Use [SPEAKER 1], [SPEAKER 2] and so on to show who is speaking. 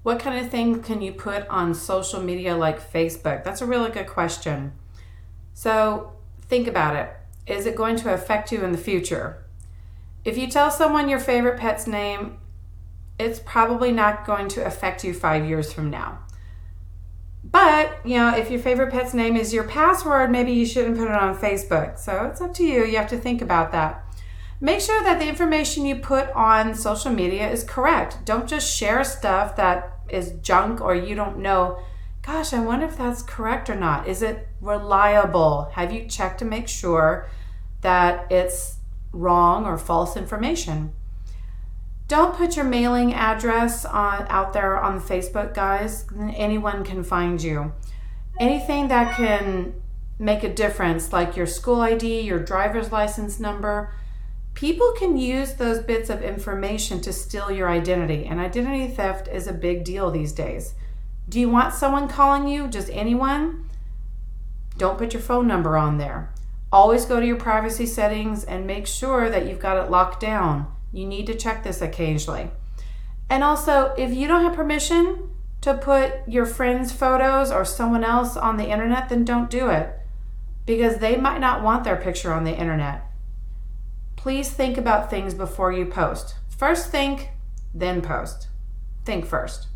[SPEAKER 1] What kind of things can you put on social media like Facebook? That's a really good question. So think about it. Is it going to affect you in the future? If you tell someone your favorite pet's name, it's probably not going to affect you 5 years from now. But, if your favorite pet's name is your password, maybe you shouldn't put it on Facebook. So it's up to you. You have to think about that. Make sure that the information you put on social media is correct. Don't just share stuff that is junk or you don't know. Gosh, I wonder if that's correct or not. Is it reliable? Have you checked to make sure that it's wrong or false information? Don't put your mailing address out there on Facebook, guys. Anyone can find you. Anything that can make a difference, like your school ID, your driver's license number, people can use those bits of information to steal your identity. And identity theft is a big deal these days. Do you want someone calling you? Just anyone? Don't put your phone number on there. Always go to your privacy settings and make sure that you've got it locked down. You need to check this occasionally. And also, if you don't have permission to put your friends' photos or someone else on the internet, then don't do it, because they might not want their picture on the internet. Please think about things before you post. First think, then post. Think first.